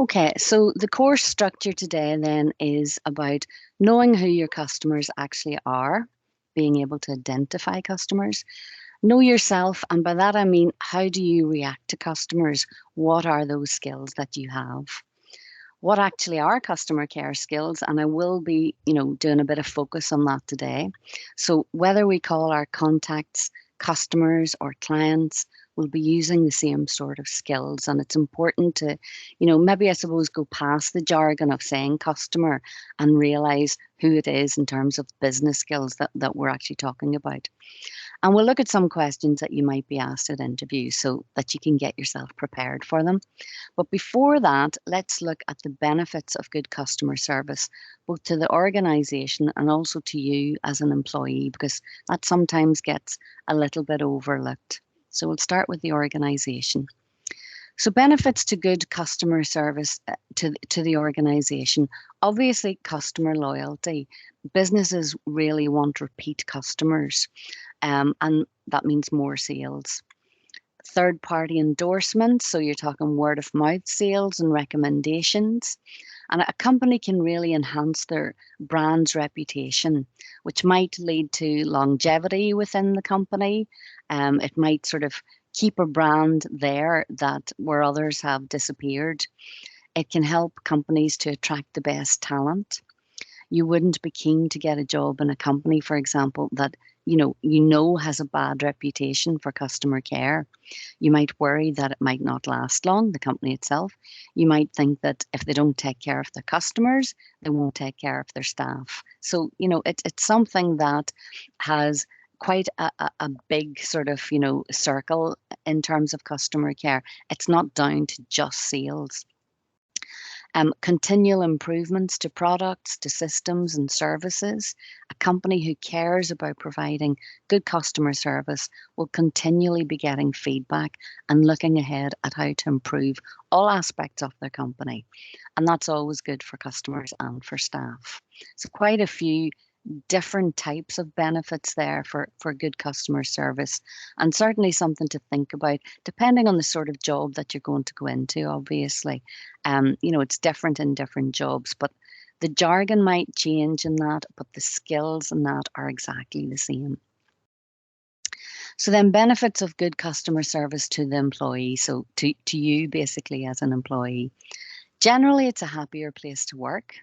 Okay, so the course structure today then is about knowing who your customers actually are, being able to identify customers, know yourself, and by that I mean, how do you react to customers? What are those skills that you have? What actually are customer care skills? And I will be, doing a bit of focus on that today. So whether we call our contacts customers or clients, we'll be using the same sort of skills. And it's important to, maybe I suppose go past the jargon of saying customer and realize who it is in terms of business skills that we're actually talking about. And we'll look at some questions that you might be asked at interviews so that you can get yourself prepared for them. But before that, let's look at the benefits of good customer service, both to the organization and also to you as an employee, because that sometimes gets a little bit overlooked. So we'll start with the organization. So benefits to good customer service to the organization. Obviously, customer loyalty. Businesses really want repeat customers, and that means more sales. Third party endorsements, so you're talking word of mouth sales and recommendations. And a company can really enhance their brand's reputation, which might lead to longevity within the company. It might sort of keep a brand there that where others have disappeared. It can help companies to attract the best talent. You wouldn't be keen to get a job in a company, for example, that you know has a bad reputation for customer care. You might worry that it might not last long, the company itself. You might think that if they don't take care of their customers, they won't take care of their staff. So, it's something that has quite a big sort of, circle in terms of customer care. It's not down to just sales. Continual improvements to products, to systems and services. A company who cares about providing good customer service will continually be getting feedback and looking ahead at how to improve all aspects of their company. And that's always good for customers and for staff. So quite a few different types of benefits there for good customer service, and certainly something to think about depending on the sort of job that you're going to go into. Obviously, it's different in different jobs, but the jargon might change in that, but the skills in that are exactly the same. So then benefits of good customer service to the employee, so to you basically as an employee. Generally, it's a happier place to work.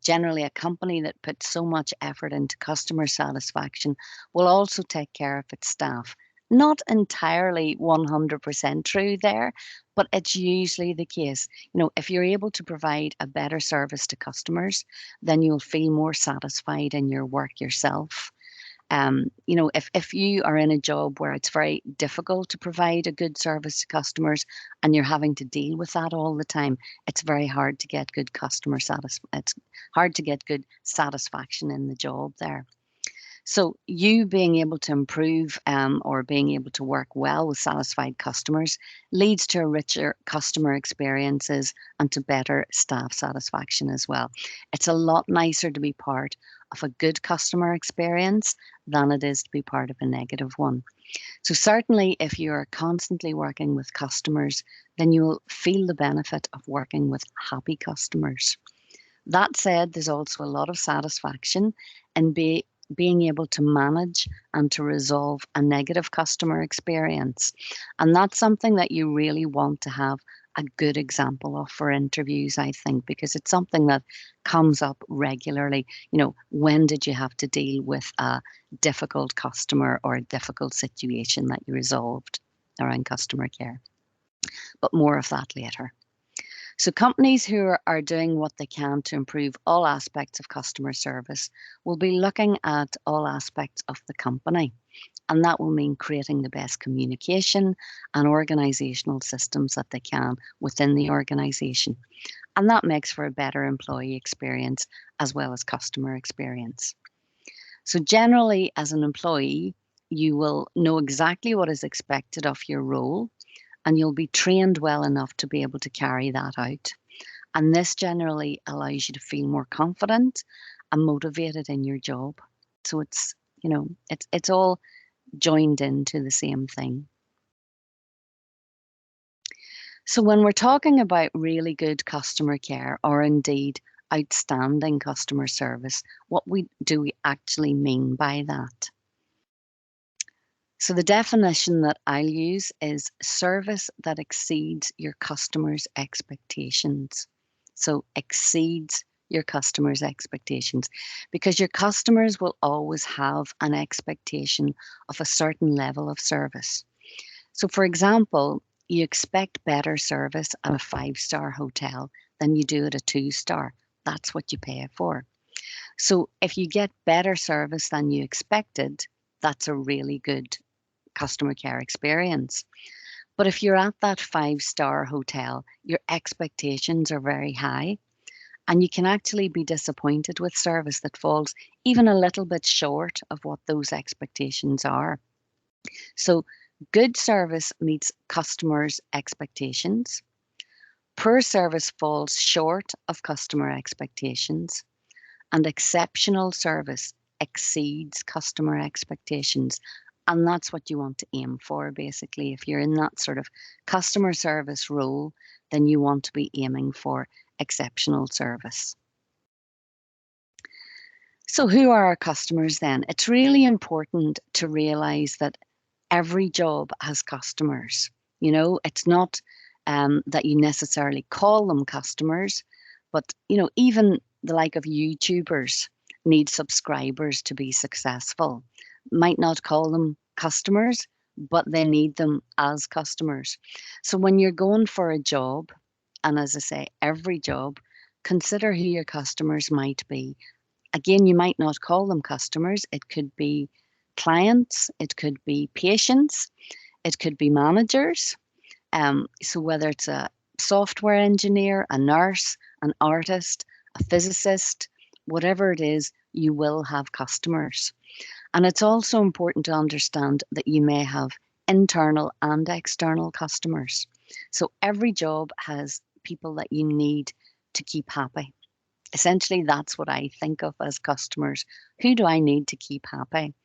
Generally, a company that puts so much effort into customer satisfaction will also take care of its staff. Not entirely 100% true there, but it's usually the case. If you're able to provide a better service to customers, then you'll feel more satisfied in your work yourself. If you are in a job where it's very difficult to provide a good service to customers and you're having to deal with that all the time, it's very hard to get good it's hard to get good satisfaction in the job there. So you being able to improve or being able to work well with satisfied customers leads to a richer customer experiences and to better staff satisfaction as well. It's a lot nicer to be part of a good customer experience than it is to be part of a negative one. So certainly if you're constantly working with customers, then you'll feel the benefit of working with happy customers. That said, there's also a lot of satisfaction in being able to manage and to resolve a negative customer experience. And that's something that you really want to have a good example of for interviews, I think, because it's something that comes up regularly. When did you have to deal with a difficult customer or a difficult situation that you resolved around customer care? But more of that later. So companies who are doing what they can to improve all aspects of customer service will be looking at all aspects of the company. And that will mean creating the best communication and organizational systems that they can within the organization. And that makes for a better employee experience as well as customer experience. So generally, as an employee, you will know exactly what is expected of your role, and you'll be trained well enough to be able to carry that out. And this generally allows you to feel more confident and motivated in your job. So it's all joined into the same thing. So when we're talking about really good customer care or indeed outstanding customer service, do we actually mean by that? So the definition that I'll use is service that exceeds your customer's expectations. So exceeds your customer's expectations, because your customers will always have an expectation of a certain level of service. So for example, you expect better service at a 5-star hotel than you do at a 2-star. That's what you pay for. So if you get better service than you expected, that's a really good customer care experience. But if you're at that 5-star hotel, your expectations are very high, and you can actually be disappointed with service that falls even a little bit short of what those expectations are. So good service meets customers' expectations. Poor service falls short of customer expectations, and exceptional service exceeds customer expectations. And that's what you want to aim for, basically. If you're in that sort of customer service role, then you want to be aiming for exceptional service. So, who are our customers then? It's really important to realize that every job has customers. It's not that you necessarily call them customers, but even the like of YouTubers need subscribers to be successful. Might not call them customers, but they need them as customers. So when you're going for a job, and as I say, every job, consider who your customers might be. Again, you might not call them customers. It could be clients, it could be patients, it could be managers. So whether it's a software engineer, a nurse, an artist, a physicist, whatever it is, you will have customers. And it's also important to understand that you may have internal and external customers. So every job has people that you need to keep happy. Essentially, that's what I think of as customers. Who do I need to keep happy?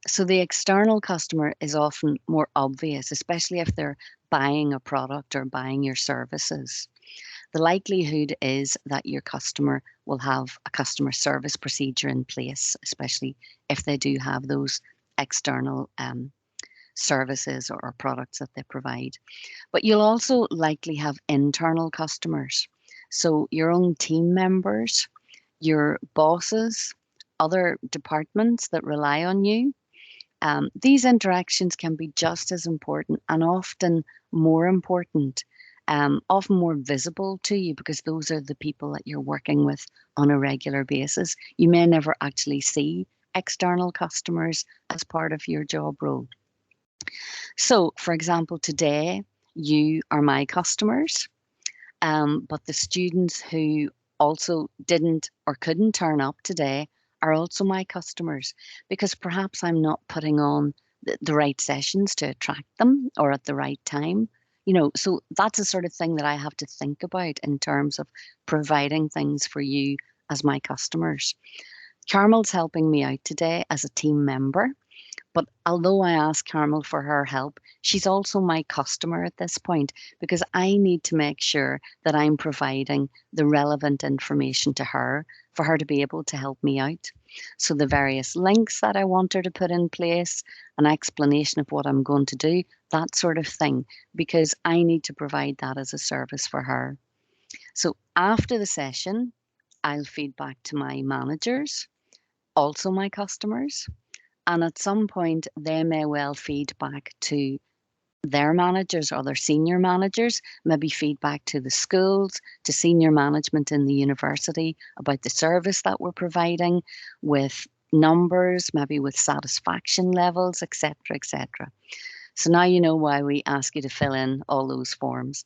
So the external customer is often more obvious, especially if they're buying a product or buying your services. The likelihood is that your customer will have a customer service procedure in place, especially if they do have those external services or products that they provide. But you'll also likely have internal customers. So your own team members, your bosses, other departments that rely on you. These interactions can be just as important and often more important, often more visible to you, because those are the people that you're working with on a regular basis. You may never actually see external customers as part of your job role. So, for example, today you are my customers, but the students who also didn't or couldn't turn up today are also my customers, because perhaps I'm not putting on the right sessions to attract them or at the right time. So that's the sort of thing that I have to think about in terms of providing things for you as my customers. Carmel's helping me out today as a team member. But although I ask Carmel for her help, she's also my customer at this point, because I need to make sure that I'm providing the relevant information to her for her to be able to help me out. So the various links that I want her to put in place, an explanation of what I'm going to do, that sort of thing, because I need to provide that as a service for her. So after the session, I'll feed back to my managers, also my customers. And at some point, they may well feed back to their managers or their senior managers, maybe feedback to the schools, to senior management in the university about the service that we're providing, with numbers, maybe with satisfaction levels, etc., etc. So now you know why we ask you to fill in all those forms.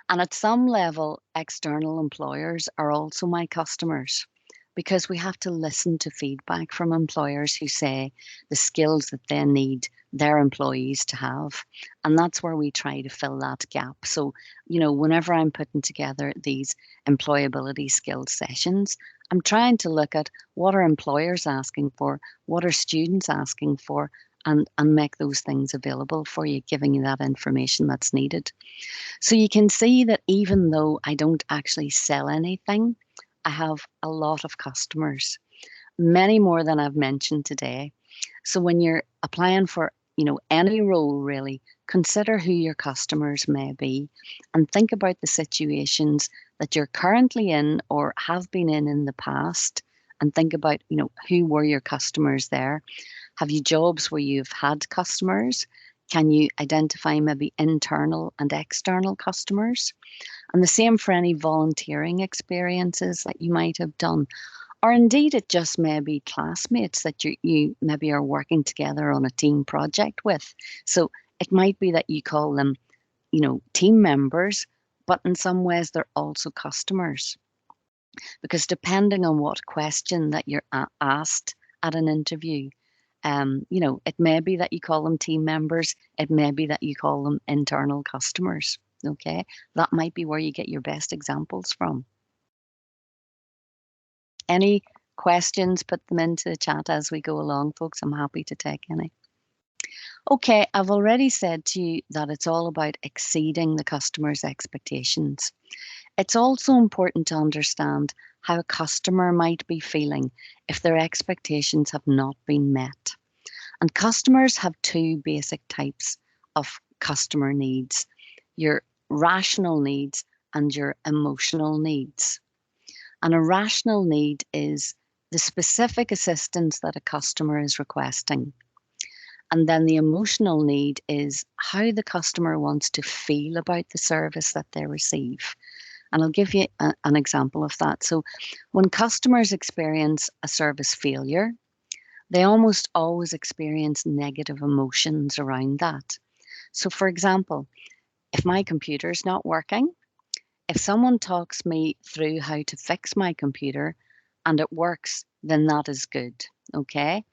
And at some level, external employers are also my customers, because we have to listen to feedback from employers who say the skills that they need their employees to have. And that's where we try to fill that gap. So, whenever I'm putting together these employability skills sessions, I'm trying to look at what are employers asking for, what are students asking for, and make those things available for you, giving you that information that's needed. So you can see that even though I don't actually sell anything, I have a lot of customers, many more than I've mentioned today. So when you're applying for, any role really, consider who your customers may be and think about the situations that you're currently in or have been in the past, and think about, who were your customers there. Have you jobs where you've had customers? Can you identify maybe internal and external customers? And the same for any volunteering experiences that you might have done. Or indeed, it just may be classmates that you maybe are working together on a team project with. So it might be that you call them, team members, but in some ways they're also customers. Because depending on what question that you're asked at an interview, it may be that you call them team members. It may be that you call them internal customers. Okay, that might be where you get your best examples from. Any questions, put them into the chat as we go along, folks. I'm happy to take any. Okay, I've already said to you that it's all about exceeding the customer's expectations. It's also important to understand how a customer might be feeling if their expectations have not been met. And customers have two basic types of customer needs: your rational needs and your emotional needs. And a rational need is the specific assistance that a customer is requesting. And then the emotional need is how the customer wants to feel about the service that they receive. And I'll give you an example of that. So when customers experience a service failure, they almost always experience negative emotions around that. So for example, if my computer's not working, if someone talks me through how to fix my computer and it works, then that is good, okay?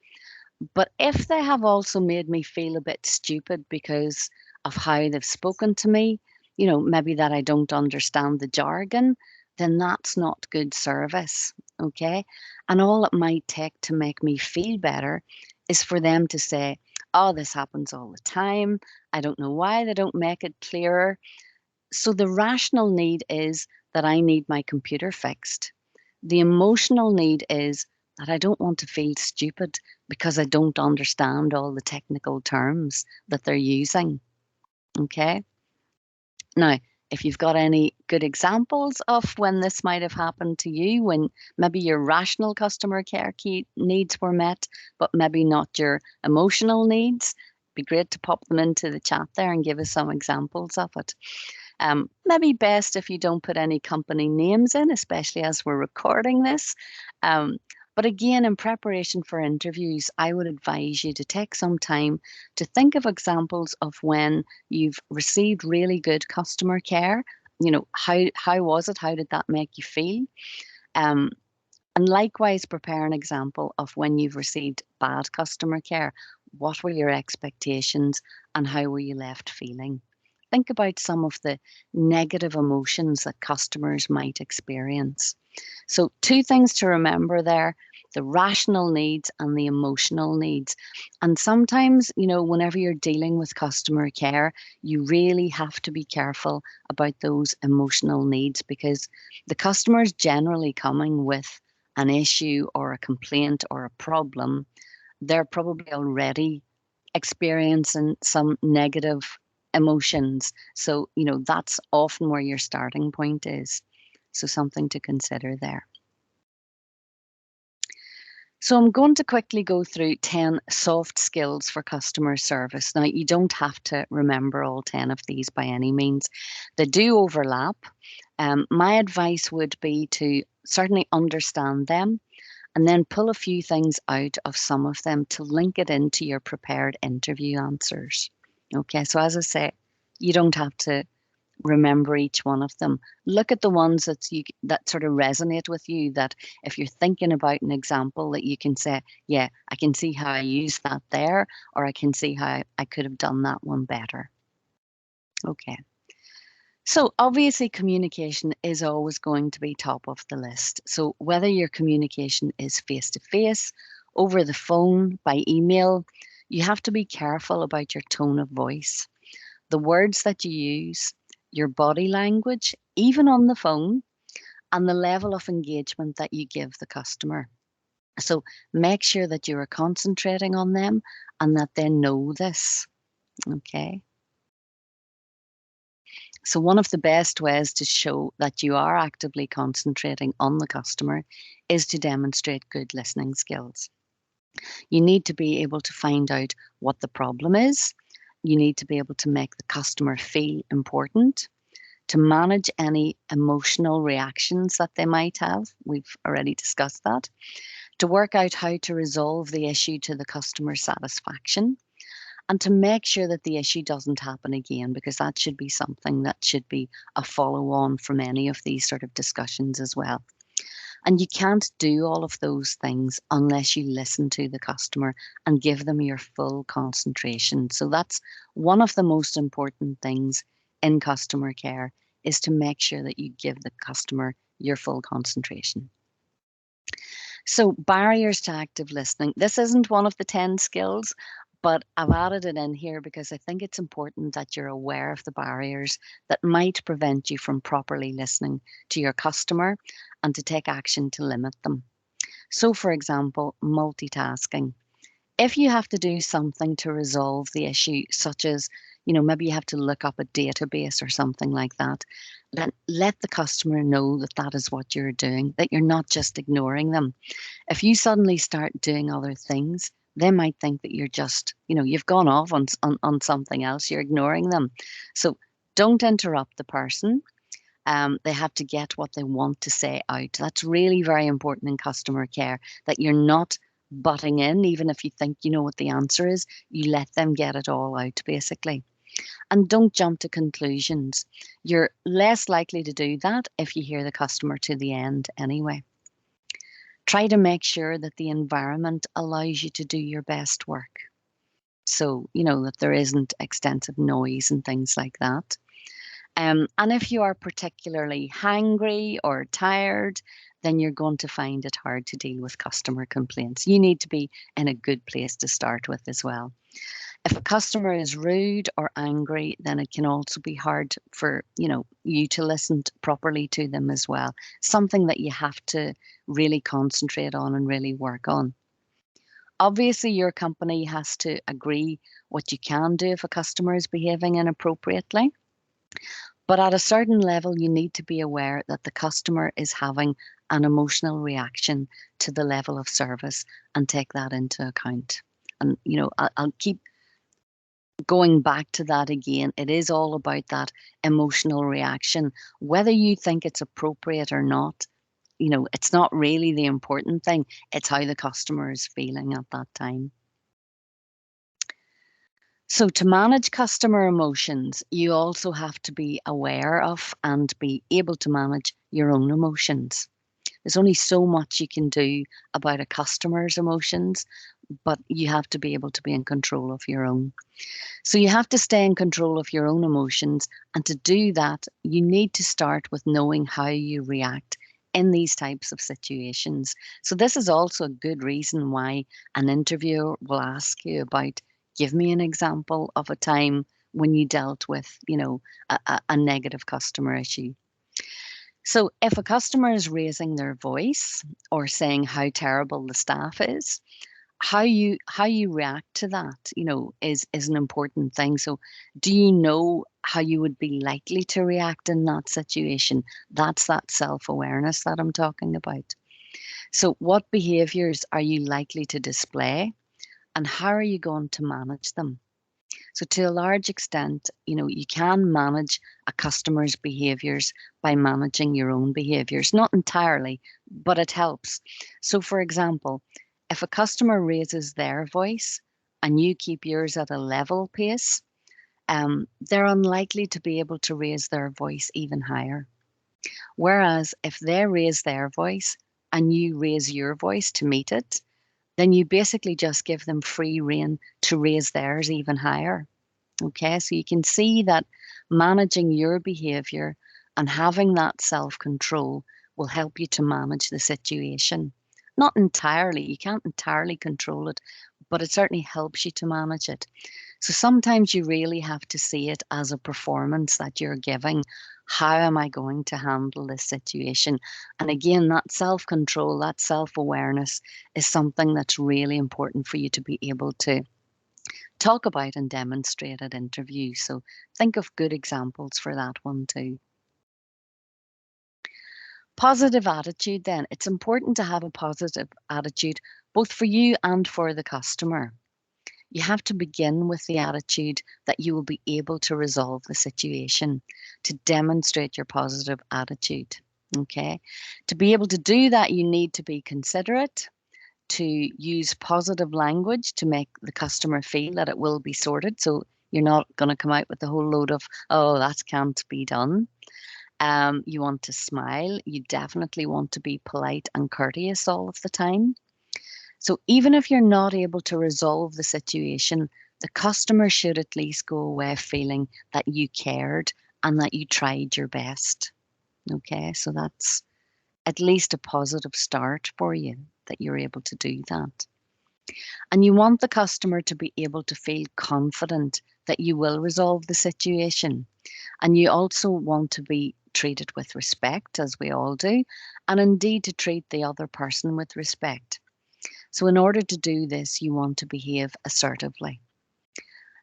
But if they have also made me feel a bit stupid because of how they've spoken to me, maybe that I don't understand the jargon, then that's not good service, okay? And all it might take to make me feel better is for them to say, oh, this happens all the time. I don't know why they don't make it clearer. So the rational need is that I need my computer fixed. The emotional need is that I don't want to feel stupid because I don't understand all the technical terms that they're using. Okay. Now, if you've got any good examples of when this might have happened to you, when maybe your rational customer care key needs were met, but maybe not your emotional needs, it'd be great to pop them into the chat there and give us some examples of it. Maybe best if you don't put any company names in, especially as we're recording this. But again, in preparation for interviews, I would advise you to take some time to think of examples of when you've received really good customer care. How was it? How did that make you feel? And likewise, prepare an example of when you've received bad customer care. What were your expectations and how were you left feeling? Think about some of the negative emotions that customers might experience. So, two things to remember there: the rational needs and the emotional needs. And sometimes, whenever you're dealing with customer care, you really have to be careful about those emotional needs, because the customer is generally coming with an issue or a complaint or a problem. They're probably already experiencing some negative emotions. So, that's often where your starting point is. So something to consider there. So I'm going to quickly go through 10 soft skills for customer service. Now, you don't have to remember all 10 of these by any means. They do overlap. My advice would be to certainly understand them and then pull a few things out of some of them to link it into your prepared interview answers. Okay, so as I say, you don't have to remember each one of them. Look at the ones that sort of resonate with you, that if you're thinking about an example that you can say, yeah, I can see how I used that there, or I can see how I could have done that one better. Okay. So obviously communication is always going to be top of the list. So whether your communication is face-to-face, over the phone, by email, You have to be careful about your tone of voice, the words that you use, your body language, even on the phone, and the level of engagement that you give the customer. So make sure that you are concentrating on them and that they know this. Okay. So, one of the best ways to show that you are actively concentrating on the customer is to demonstrate good listening skills. You need to be able to find out what the problem is. You need to be able to make the customer feel important, to manage any emotional reactions that they might have. We've already discussed that. To work out how to resolve the issue to the customer's satisfaction, and to make sure that the issue doesn't happen again, because that should be something that should be a follow on from any of these sort of discussions as well. And you can't do all of those things unless you listen to the customer and give them your full concentration. So that's one of the most important things in customer care, is to make sure that you give the customer your full concentration. So, barriers to active listening. This isn't one of the 10 skills, but I've added it in here because I think it's important that you're aware of the barriers that might prevent you from properly listening to your customer and to take action to limit them. So, for example, multitasking. If you have to do something to resolve the issue, such as, maybe you have to look up a database or something like that, let the customer know that that is what you're doing, that you're not just ignoring them. If you suddenly start doing other things, they might think that you're just, you've gone off on something else, you're ignoring them. So don't interrupt the person. They have to get what they want to say out. That's really very important in customer care, that you're not butting in, even if you think you know what the answer is, you let them get it all out, basically. And don't jump to conclusions. You're less likely to do that if you hear the customer to the end anyway. Try to make sure that the environment allows you to do your best work. So, that there isn't extensive noise and things like that. And if you are particularly hangry or tired, then you're going to find it hard to deal with customer complaints. You need to be in a good place to start with as well. If a customer is rude or angry, then it can also be hard for, you to listen properly to them as well. Something that you have to really concentrate on and really work on. Obviously, your company has to agree what you can do if a customer is behaving inappropriately. But at a certain level, you need to be aware that the customer is having an emotional reaction to the level of service and take that into account. And, I'll keep going back to that again. It is all about that emotional reaction. Whether you think it's appropriate or not, it's not really the important thing. It's how the customer is feeling at that time. So, to manage customer emotions, you also have to be aware of and be able to manage your own emotions. There's only so much you can do about a customer's emotions, but you have to be able to be in control of your own. So, you have to stay in control of your own emotions. And to do that, you need to start with knowing how you react in these types of situations. So, this is also a good reason why an interviewer will ask you about, give me an example of a time when you dealt with, a negative customer issue. So if a customer is raising their voice or saying how terrible the staff is, how you react to that, is an important thing. So do you know how you would be likely to react in that situation? That's that self-awareness that I'm talking about. So what behaviors are you likely to display, and how are you going to manage them? So to a large extent, you can manage a customer's behaviors by managing your own behaviors. Not entirely, but it helps. So for example, if a customer raises their voice and you keep yours at a level pace, they're unlikely to be able to raise their voice even higher. Whereas if they raise their voice and you raise your voice to meet it, then you basically just give them free rein to raise theirs even higher. Okay, so you can see that managing your behavior and having that self control will help you to manage the situation. Not entirely, you can't entirely control it, but it certainly helps you to manage it. So sometimes you really have to see it as a performance that you're giving. How am I going to handle this situation? And again, that self-control, that self-awareness is something that's really important for you to be able to talk about and demonstrate at interviews. So think of good examples for that one too. Positive attitude then. It's important to have a positive attitude both for you and for the customer. You have to begin with the attitude that you will be able to resolve the situation, to demonstrate your positive attitude. Okay. To be able to do that, you need to be considerate, to use positive language to make the customer feel that it will be sorted. So you're not going to come out with a whole load of, oh, that can't be done. You want to smile. You definitely want to be polite and courteous all of the time. So even if you're not able to resolve the situation, the customer should at least go away feeling that you cared and that you tried your best. Okay, so that's at least a positive start for you that you're able to do that. And you want the customer to be able to feel confident that you will resolve the situation. And you also want to be treated with respect, as we all do, and indeed to treat the other person with respect. So in order to do this, you want to behave assertively.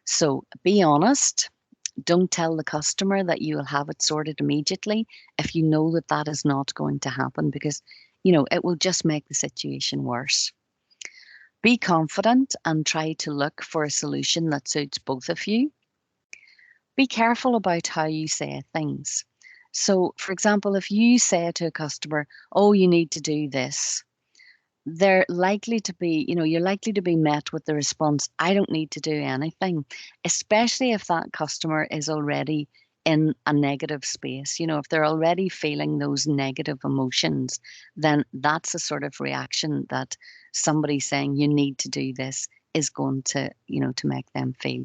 So be honest. Don't tell the customer that you will have it sorted immediately if you know that that is not going to happen, because, it will just make the situation worse. Be confident and try to look for a solution that suits both of you. Be careful about how you say things. So, for example, if you say to a customer, oh, you need to do this, they're likely to be, you're likely to be met with the response, I don't need to do anything, especially if that customer is already in a negative space. If they're already feeling those negative emotions, then that's the sort of reaction that somebody saying you need to do this is going to, to make them feel.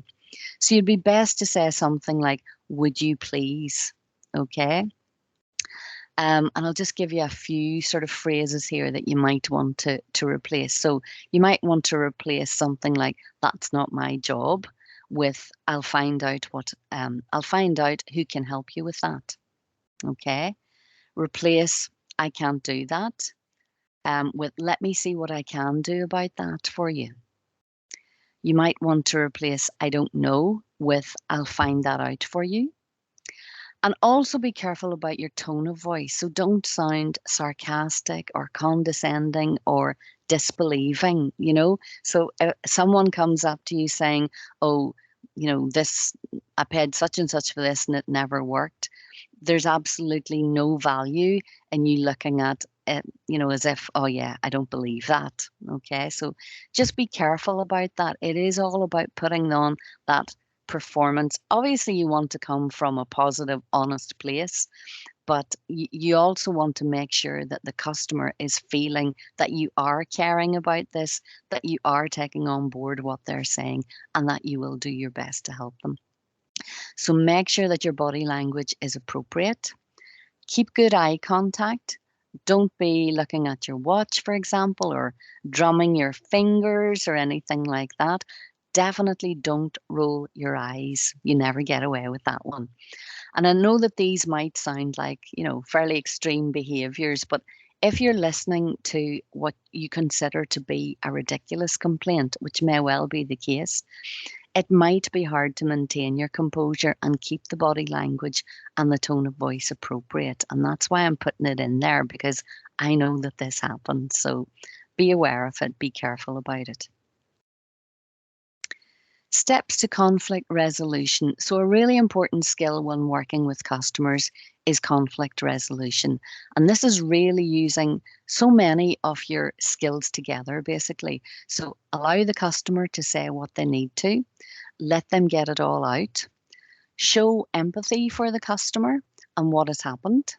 So you'd be best to say something like, would you please? Okay. And I'll just give you a few sort of phrases here that you might want to replace. So you might want to replace something like, that's not my job, with I'll find out who can help you with that. Okay. Replace I can't do that with let me see what I can do about that for you. You might want to replace I don't know with I'll find that out for you. And also be careful about your tone of voice. So don't sound sarcastic or condescending or disbelieving. So if someone comes up to you saying, oh, this, I paid such and such for this and it never worked. There's absolutely no value in you looking at it, as if, oh yeah, I don't believe that. Okay. So just be careful about that. It is all about putting on that performance. Obviously, you want to come from a positive, honest place, but you also want to make sure that the customer is feeling that you are caring about this, that you are taking on board what they're saying, and that you will do your best to help them. So make sure that your body language is appropriate. Keep good eye contact. Don't be looking at your watch, for example, or drumming your fingers or anything like that. Definitely don't roll your eyes. You never get away with that one. And I know that these might sound like, fairly extreme behaviors, but if you're listening to what you consider to be a ridiculous complaint, which may well be the case, it might be hard to maintain your composure and keep the body language and the tone of voice appropriate. And that's why I'm putting it in there, because I know that this happens. So be aware of it, be careful about it. Steps to conflict resolution. So a really important skill when working with customers is conflict resolution. And this is really using so many of your skills together, basically. So allow the customer to say what they need to, let them get it all out, show empathy for the customer and what has happened,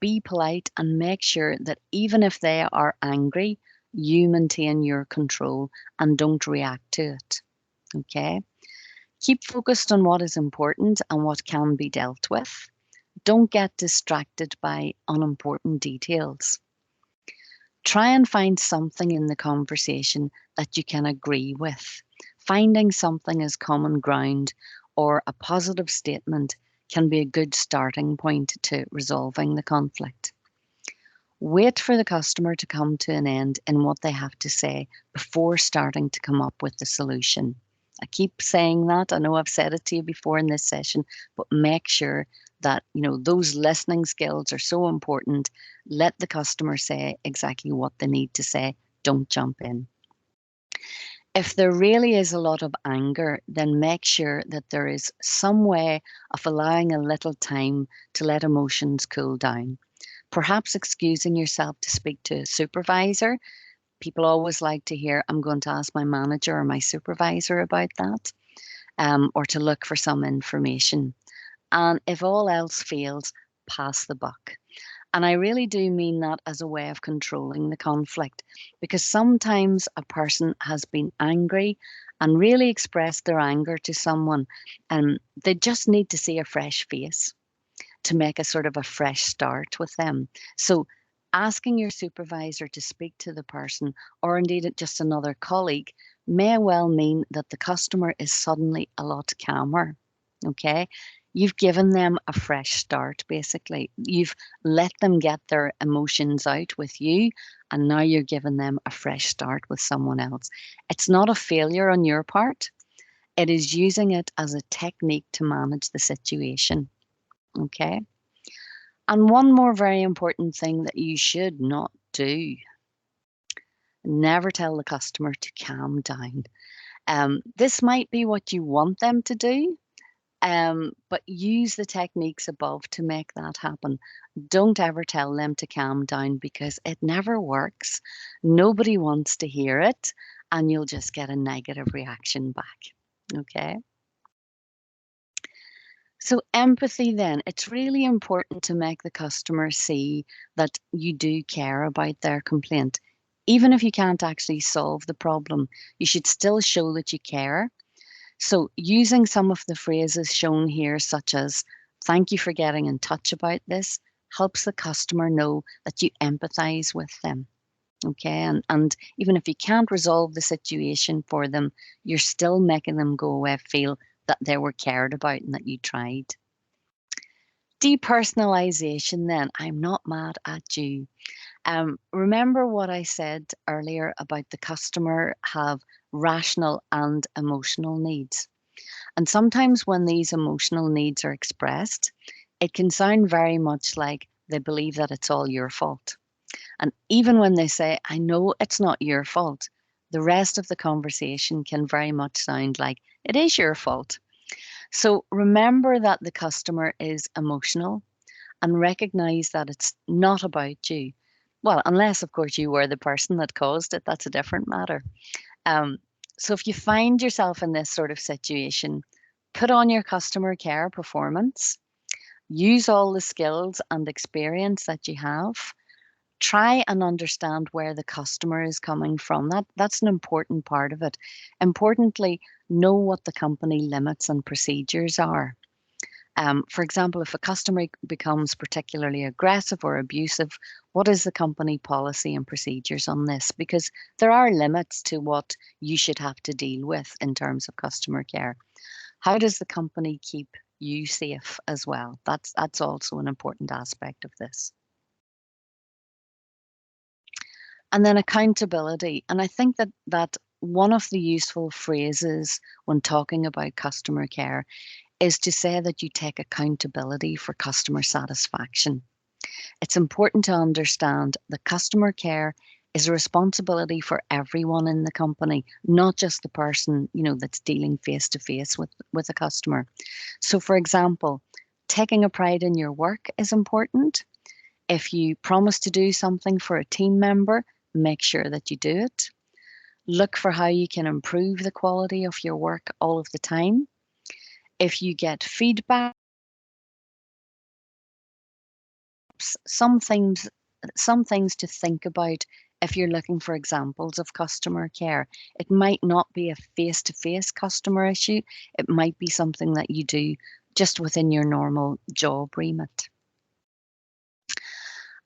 be polite and make sure that even if they are angry, you maintain your control and don't react to it. Okay. Keep focused on what is important and what can be dealt with. Don't get distracted by unimportant details. Try and find something in the conversation that you can agree with. Finding something as common ground or a positive statement can be a good starting point to resolving the conflict. Wait for the customer to come to an end in what they have to say before starting to come up with the solution. I keep saying that. I know I've said it to you before in this session, but make sure that those listening skills are so important. Let the customer say exactly what they need to say. Don't jump in. If there really is a lot of anger, then make sure that there is some way of allowing a little time to let emotions cool down. Perhaps excusing yourself to speak to a supervisor. People always like to hear, I'm going to ask my manager or my supervisor about that, or to look for some information. And if all else fails, pass the buck. And I really do mean that as a way of controlling the conflict, because sometimes a person has been angry and really expressed their anger to someone, and they just need to see a fresh face to make a sort of a fresh start with them. So asking your supervisor to speak to the person, or indeed just another colleague, may well mean that the customer is suddenly a lot calmer. Okay. You've given them a fresh start, basically. You've let them get their emotions out with you, and now you're giving them a fresh start with someone else. It's not a failure on your part. It is using it as a technique to manage the situation. Okay. And one more very important thing that you should not do: never tell the customer to calm down. This might be what you want them to do, but use the techniques above to make that happen. Don't ever tell them to calm down, because it never works. Nobody wants to hear it, and you'll just get a negative reaction back. Okay. So empathy then, it's really important to make the customer see that you do care about their complaint. Even if you can't actually solve the problem, you should still show that you care. So using some of the phrases shown here, such as, thank you for getting in touch about this, helps the customer know that you empathize with them. Okay, and even if you can't resolve the situation for them, you're still making them go away, feel that they were cared about and that you tried. Depersonalization then, I'm not mad at you. Remember what I said earlier about the customer have rational and emotional needs. And sometimes when these emotional needs are expressed, it can sound very much like they believe that it's all your fault. And even when they say, I know it's not your fault, the rest of the conversation can very much sound like it is your fault. So remember that the customer is emotional, and recognize that it's not about you. Well, unless, of course, you were the person that caused it, that's a different matter. Um, so if you find yourself in this sort of situation, put on your customer care performance, use all the skills and experience that you have. Try and understand where the customer is coming from. That's an important part of it. Importantly, know what the company limits and procedures are. For example, if a customer becomes particularly aggressive or abusive, what is the company policy and procedures on this? Because there are limits to what you should have to deal with in terms of customer care. How does the company keep you safe as well? That's also an important aspect of this. And then accountability. And I think that one of the useful phrases when talking about customer care is to say that you take accountability for customer satisfaction. It's important to understand that customer care is a responsibility for everyone in the company, not just the person, that's dealing face to face with a customer. So for example, taking a pride in your work is important. If you promise to do something for a team member, make sure that you do it. Look for how you can improve the quality of your work all of the time. If you get feedback, some things some things to think about if you're looking for examples of customer care. It might not be a face-to-face customer issue. It might be something that you do just within your normal job remit.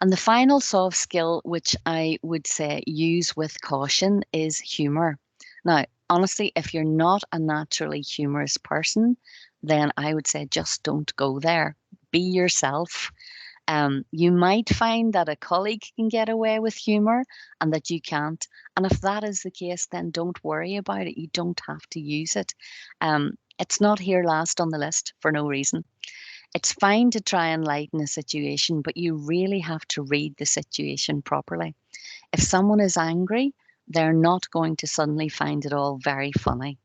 And the final soft skill, which I would say use with caution, is humor. Now, honestly, if you're not a naturally humorous person, then I would say just don't go there. Be yourself. You might find that a colleague can get away with humor and that you can't. And if that is the case, then don't worry about it. You don't have to use it. It's not here last on the list for no reason. It's fine to try and lighten a situation, but you really have to read the situation properly. If someone is angry, they're not going to suddenly find it all very funny.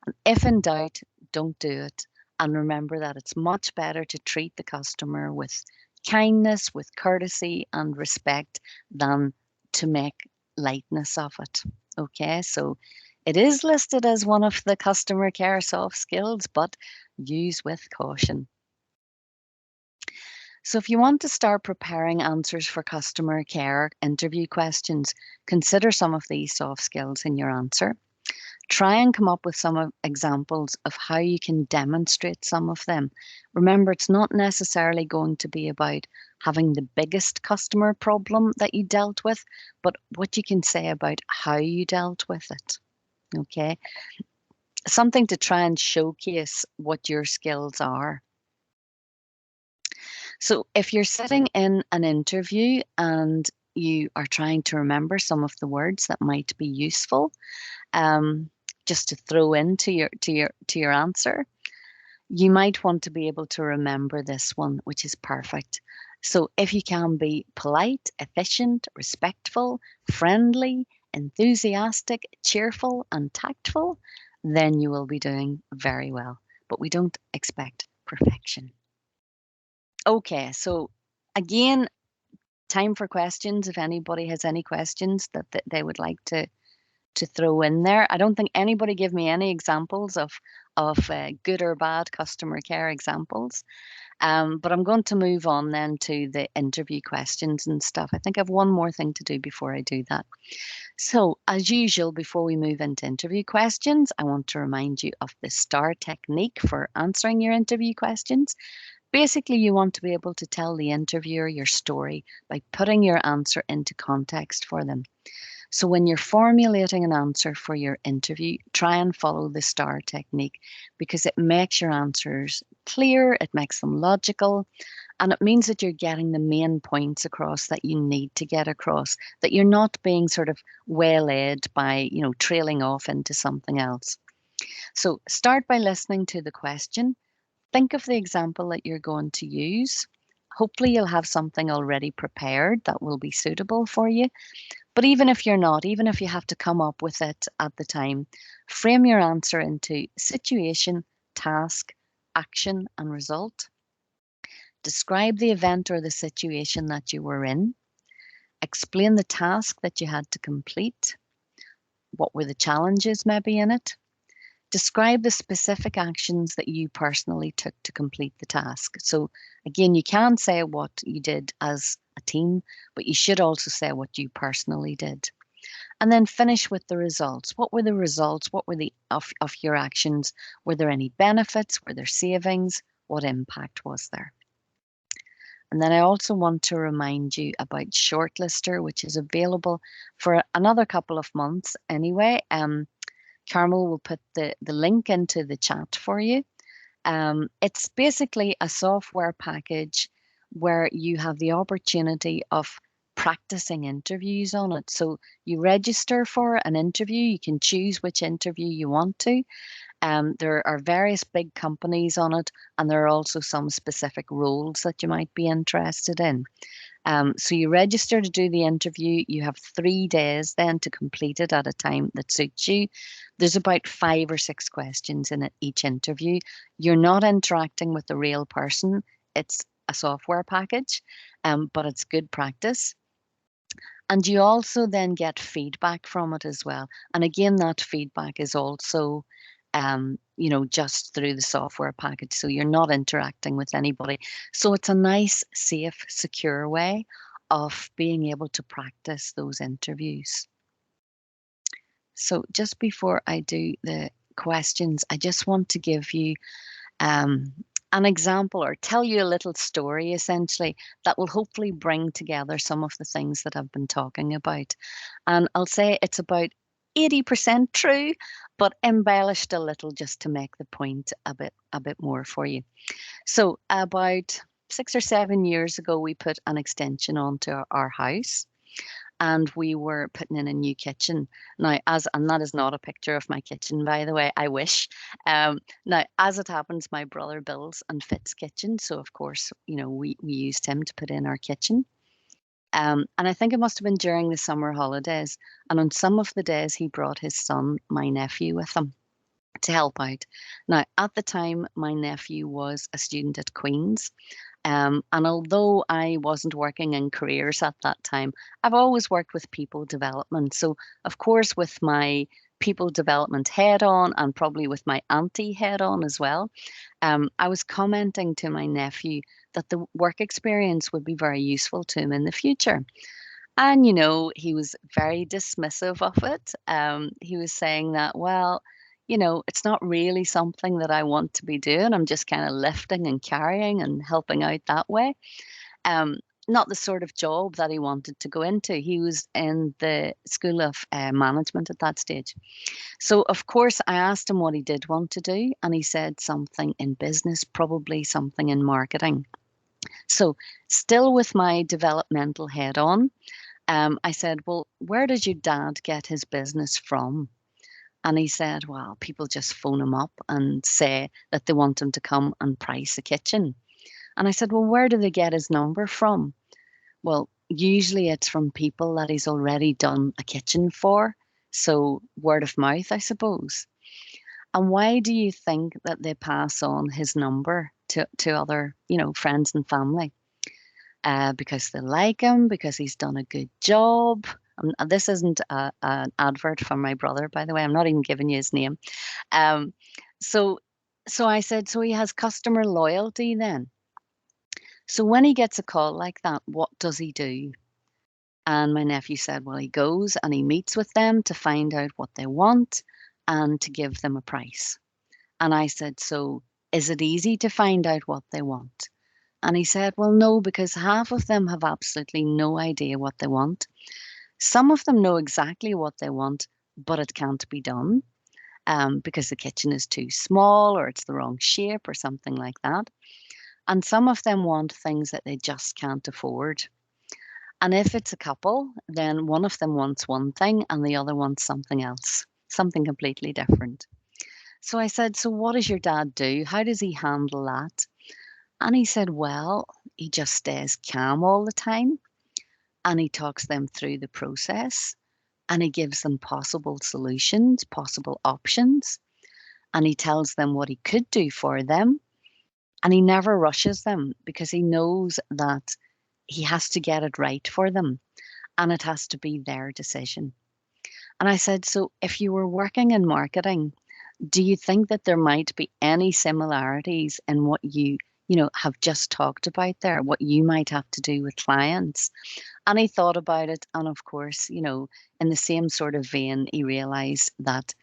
And if in doubt, don't do it. And remember that it's much better to treat the customer with kindness, with courtesy and respect than to make lightness of it. Okay, so it is listed as one of the customer care soft skills, but use with caution. So, if you want to start preparing answers for customer care interview questions, consider some of these soft skills in your answer. Try and come up with some examples of how you can demonstrate some of them. Remember, it's not necessarily going to be about having the biggest customer problem that you dealt with, but what you can say about how you dealt with it. Okay. Something to try and showcase what your skills are. So if you're sitting in an interview and you are trying to remember some of the words that might be useful, um, just to throw into your answer, you might want to be able to remember this one, which is perfect. So if you can be polite, efficient, respectful, friendly, enthusiastic, cheerful, and tactful, then you will be doing very well. But we don't expect perfection. Okay, so again, time for questions. If anybody has any questions that they would like to throw in there. I don't think anybody give me any examples of good or bad customer care examples. But I'm going to move on then to the interview questions and stuff. I think I have one more thing to do before I do that. So, as usual, before we move into interview questions, I want to remind you of the STAR technique for answering your interview questions. Basically, you want to be able to tell the interviewer your story by putting your answer into context for them. So when you're formulating an answer for your interview, try and follow the STAR technique because it makes your answers clear, it makes them logical, and it means that you're getting the main points across that you need to get across, that you're not being sort of waylaid by, trailing off into something else. So start by listening to the question. Think of the example that you're going to use. Hopefully you'll have something already prepared that will be suitable for you. But even if you're not, even if you have to come up with it at the time, frame your answer into situation, task, action, and result. Describe the event or the situation that you were in. Explain the task that you had to complete. What were the challenges maybe in it? Describe the specific actions that you personally took to complete the task. So again, you can say what you did as a team, but you should also say what you personally did. And then finish with the results. What were the results? What were the of your actions? Were there any benefits? Were there savings? What impact was there? And then I also want to remind you about Shortlister, which is available for another couple of months anyway. Carmel will put the link into the chat for you. It's basically a software package where you have the opportunity of practicing interviews on it. So you register for an interview, you can choose which interview you want to. There are various big companies on it, and there are also some specific roles that you might be interested in. So you register to do the interview. You have 3 days then to complete it at a time that suits you. There's about 5 or 6 questions in each interview. You're not interacting with the real person. It's a software package, but it's good practice. And you also then get feedback from it as well. And again, that feedback is also just through the software package. So you're not interacting with anybody. So it's a nice, safe, secure way of being able to practice those interviews. So just before I do the questions, I just want to give you an example or tell you a little story essentially that will hopefully bring together some of the things that I've been talking about. And I'll say it's about 80% true, but embellished a little just to make the point a bit more for you. So about 6 or 7 years ago, we put an extension onto our house and we were putting in a new kitchen. Now, and that is not a picture of my kitchen, by the way, I wish. Now, as it happens, my brother builds and fits kitchen. So, of course, we used him to put in our kitchen. And I think it must have been during the summer holidays. And on some of the days, he brought his son, my nephew, with him to help out. Now, at the time, my nephew was a student at Queen's. And although I wasn't working in careers at that time, I've always worked with people development. So, of course, with my people development head on and probably with my auntie head on as well, I was commenting to my nephew that the work experience would be very useful to him in the future. And, he was very dismissive of it. He was saying that, well, it's not really something that I want to be doing. I'm just kind of lifting and carrying and helping out that way. Um, Not the sort of job that he wanted to go into. He was in the School of Management at that stage. So, of course, I asked him what he did want to do, and he said something in business, probably something in marketing. So, still with my developmental head on, I said, well, where did your dad get his business from? And he said, well, people just phone him up and say that they want him to come and price a kitchen. And I said, well, where do they get his number from? Well, usually it's from people that he's already done a kitchen for. So word of mouth, I suppose. And why do you think that they pass on his number to other, friends and family? Because they like him, because he's done a good job. This isn't an advert for my brother, by the way. I'm not even giving you his name. Um, so, so I said, so he has customer loyalty then. So when he gets a call like that, what does he do? And my nephew said, well, he goes and he meets with them to find out what they want and to give them a price. And I said, so is it easy to find out what they want? And he said, well, no, because half of them have absolutely no idea what they want. Some of them know exactly what they want, but it can't be done because the kitchen is too small or it's the wrong shape or something like that. And some of them want things that they just can't afford. And if it's a couple, then one of them wants one thing and the other wants something else, something completely different. So I said, so what does your dad do? How does he handle that? And he said, well, he just stays calm all the time and he talks them through the process and he gives them possible solutions, possible options, and he tells them what he could do for them. And he never rushes them because he knows that he has to get it right for them and it has to be their decision. And I said, so if you were working in marketing, do you think that there might be any similarities in what you have just talked about there, what you might have to do with clients? And he thought about it. And of course, in the same sort of vein, he realized that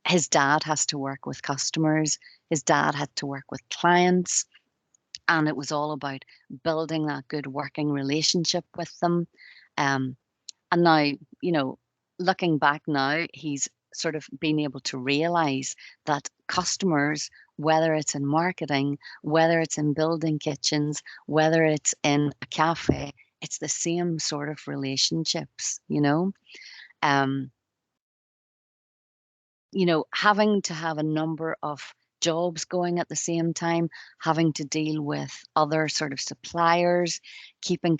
his dad has to work with customers, his dad had to work with clients, and it was all about building that good working relationship with them. Um, and now, looking back now, he's sort of been able to realize that customers, whether it's in marketing, whether it's in building kitchens, whether it's in a cafe, it's the same sort of relationships. Um, having to have a number of jobs going at the same time, having to deal with other sort of suppliers, keeping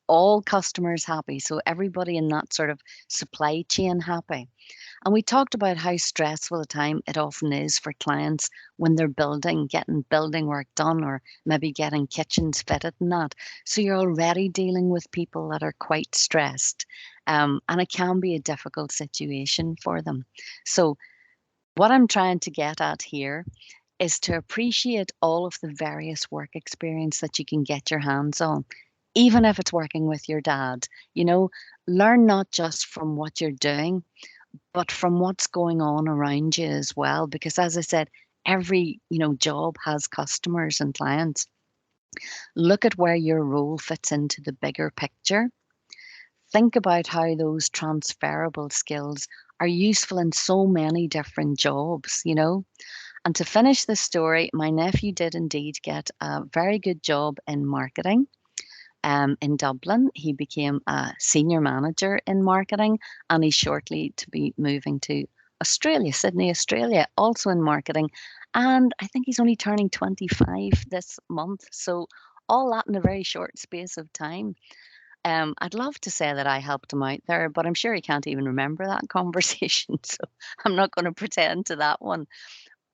all customers happy. So everybody in that sort of supply chain happy. And we talked about how stressful a time it often is for clients when they're getting building work done, or maybe getting kitchens fitted and that. So you're already dealing with people that are quite stressed. And it can be a difficult situation for them. So what I'm trying to get at here is to appreciate all of the various work experience that you can get your hands on, even if it's working with your dad. Learn not just from what you're doing, but from what's going on around you as well. Because as I said, Every, job has customers and clients. Look at where your role fits into the bigger picture. Think about how those transferable skills are useful in so many different jobs. And to finish the story, my nephew did indeed get a very good job in marketing. In Dublin, he became a senior manager in marketing, and he's shortly to be moving to Australia, Sydney, Australia, also in marketing. And I think he's only turning 25 this month. So, all that in a very short space of time. I'd love to say that I helped him out there, but I'm sure he can't even remember that conversation. So, I'm not going to pretend to that one.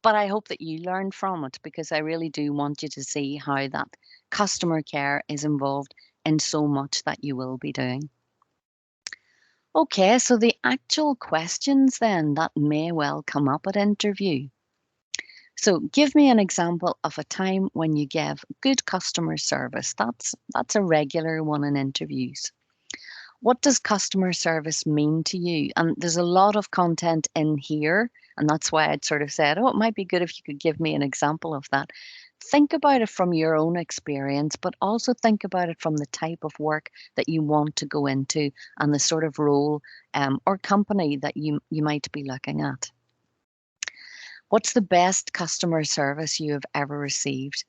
But I hope that you learn from it, because I really do want you to see how that customer care is involved in so much that you will be doing. Okay, so the actual questions then that may well come up at interview. So give me an example of a time when you gave good customer service. That's a regular one in interviews. What does customer service mean to you? And there's a lot of content in here, and that's why I'd sort of said, oh, it might be good if you could give me an example of that. Think about it from your own experience, but also think about it from the type of work that you want to go into and the sort of role or company that you might be looking at. What's the best customer service you have ever received,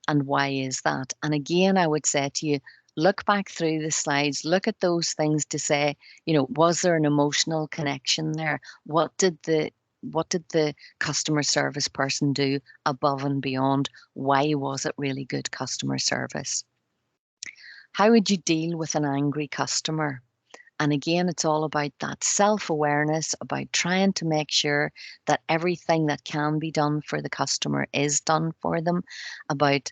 and why is that? And again, I would say to you, look back through the slides, look at those things to say, was there an emotional connection there? What did the customer service person do above and beyond? Why was it really good customer service? How would you deal with an angry customer? And again, it's all about that self-awareness, about trying to make sure that everything that can be done for the customer is done for them, about,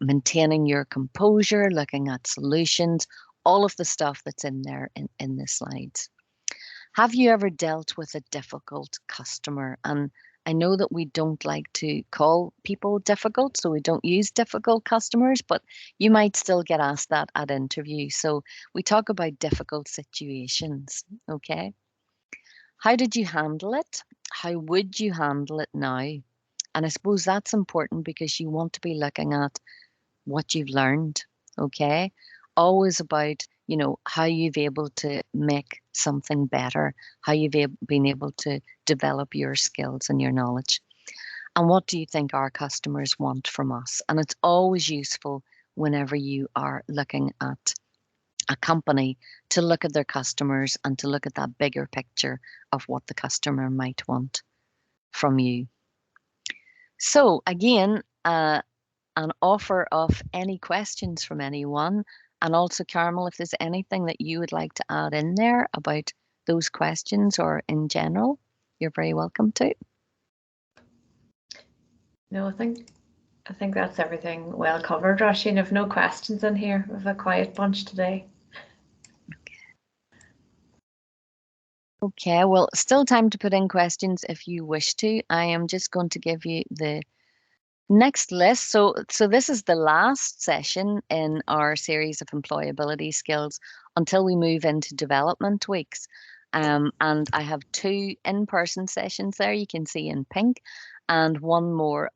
maintaining your composure, looking at solutions, all of the stuff that's in there in the slides. Have you ever dealt with a difficult customer? And I know that we don't like to call people difficult, so we don't use difficult customers, but you might still get asked that at interview. So we talk about difficult situations, okay? How did you handle it? How would you handle it now? And I suppose that's important because you want to be looking at what you've learned, okay? Always about, how you've able to make something better, how you've been able to develop your skills and your knowledge. And what do you think our customers want from us? And it's always useful whenever you are looking at a company to look at their customers and to look at that bigger picture of what the customer might want from you. So again, an offer of any questions from anyone. And also, Carmel, if there's anything that you would like to add in there about those questions or in general, you're very welcome to. No, I think that's everything well covered, Roisin. I've no questions in here. We have a quiet bunch today. Okay, well, still time to put in questions if you wish to. I am just going to give you the next list. So this is the last session in our series of employability skills until we move into development weeks. And I have 2 in-person sessions there, you can see in pink, and one more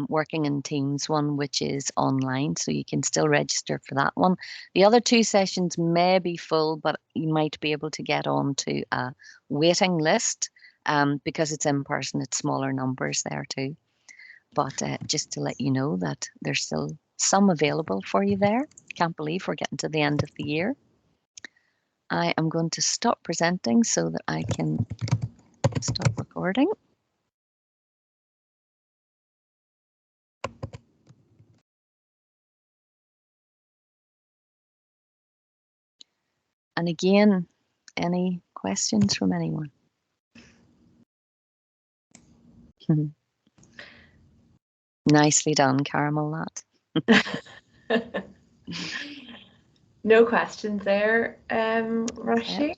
working in teams one, which is online. So you can still register for that one. The other 2 sessions may be full, but you might be able to get on to a waiting list because it's in person, it's smaller numbers there too. But just to let you know that there's still some available for you there. Can't believe we're getting to the end of the year. I am going to stop presenting so that I can stop recording. And again, any questions from anyone? Nicely done, Caramel, that. No questions there, Roisin. Yep.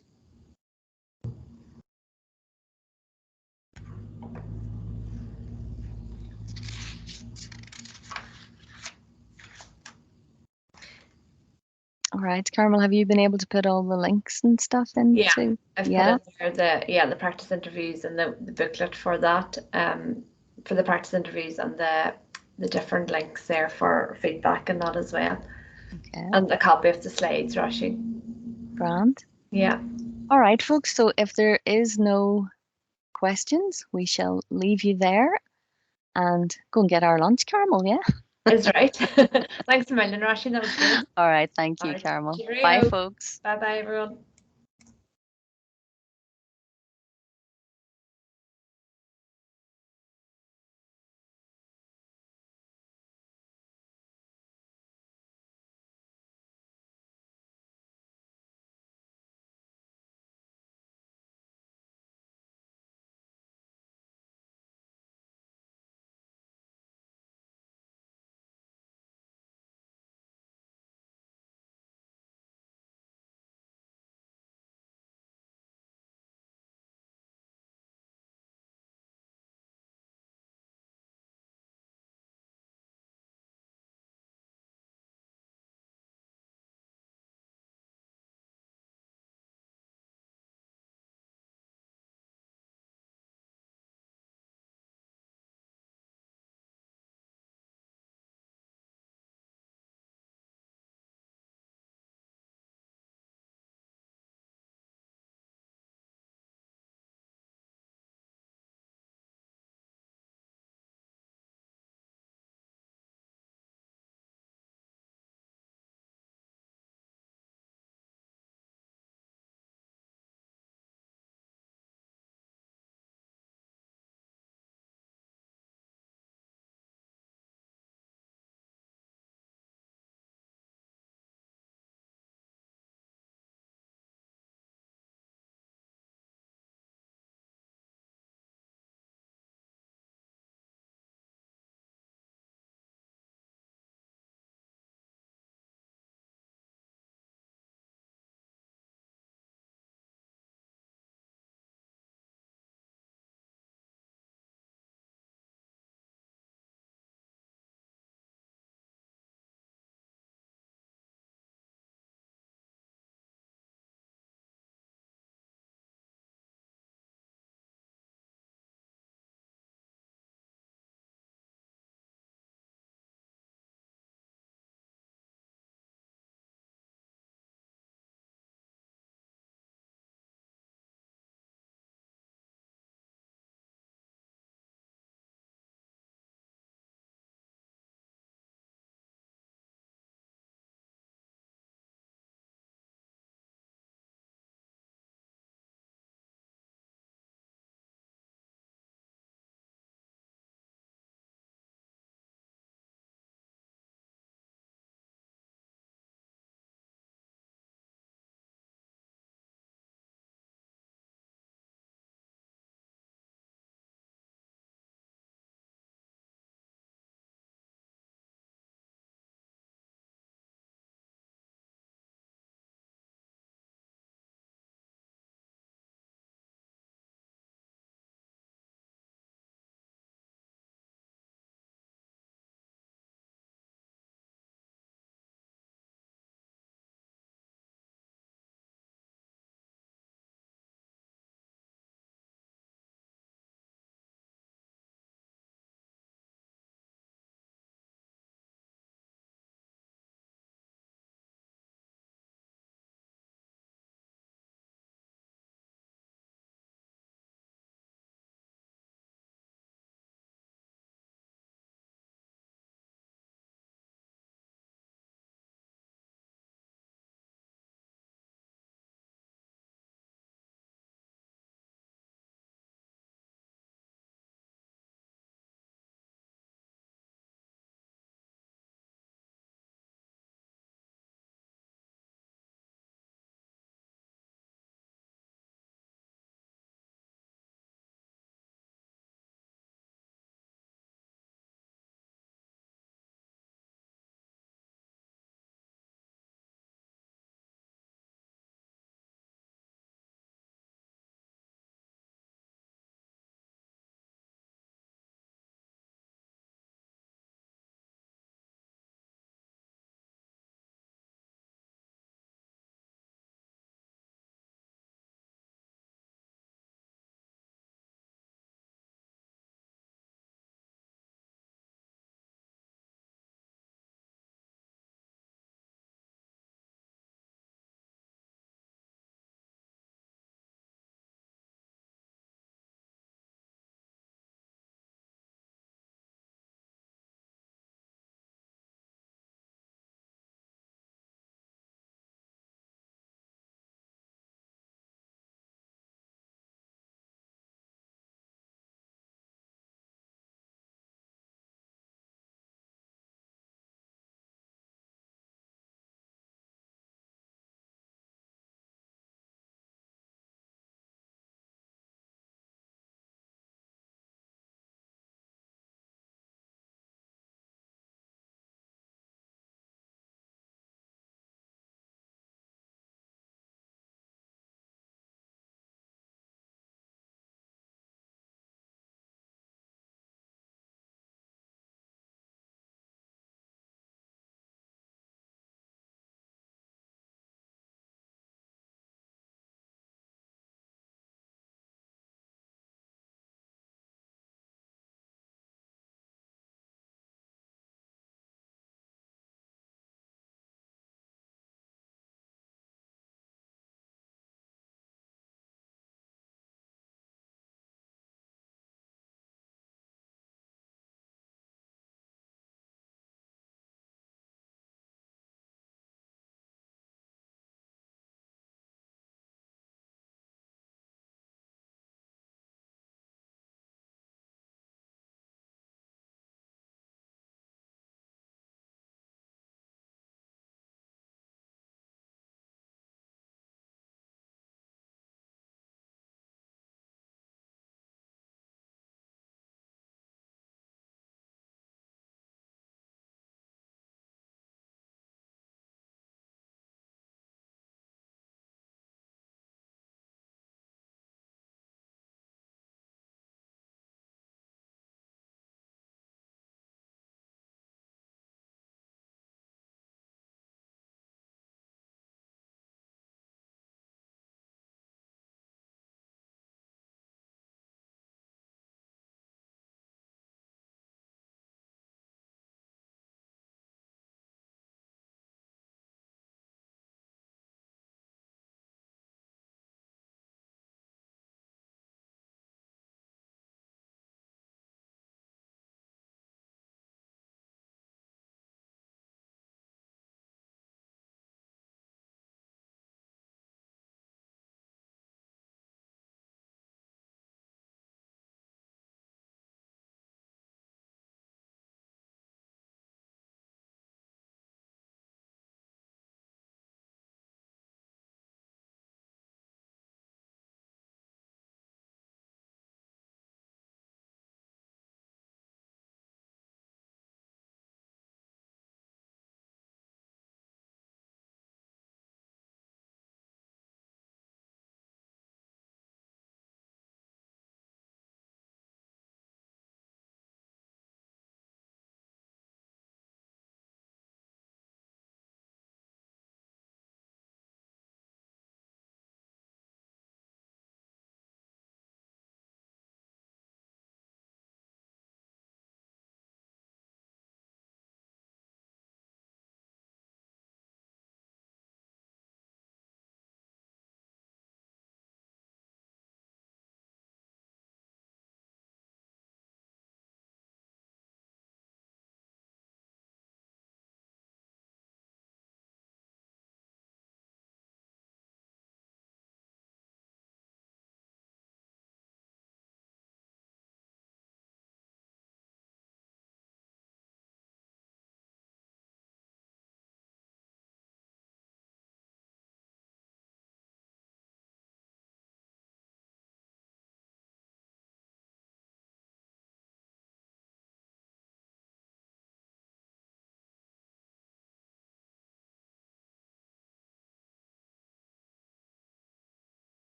All right, Carmel, have you been able to put all the links and stuff into? Yeah, I've put in there the practice interviews and the booklet for that. for the practice interviews and the different links there for feedback and that as well. Okay. And a copy of the slides, Rashi. Grand. Yeah. All right, folks. So if there is no questions, we shall leave you there and go and get our lunch, Carmel, yeah? Is right. Thanks a million, Rashi. That was great. All right. Thank All you, right. Carmel. Bye, Cheerio. folks. Bye bye, everyone.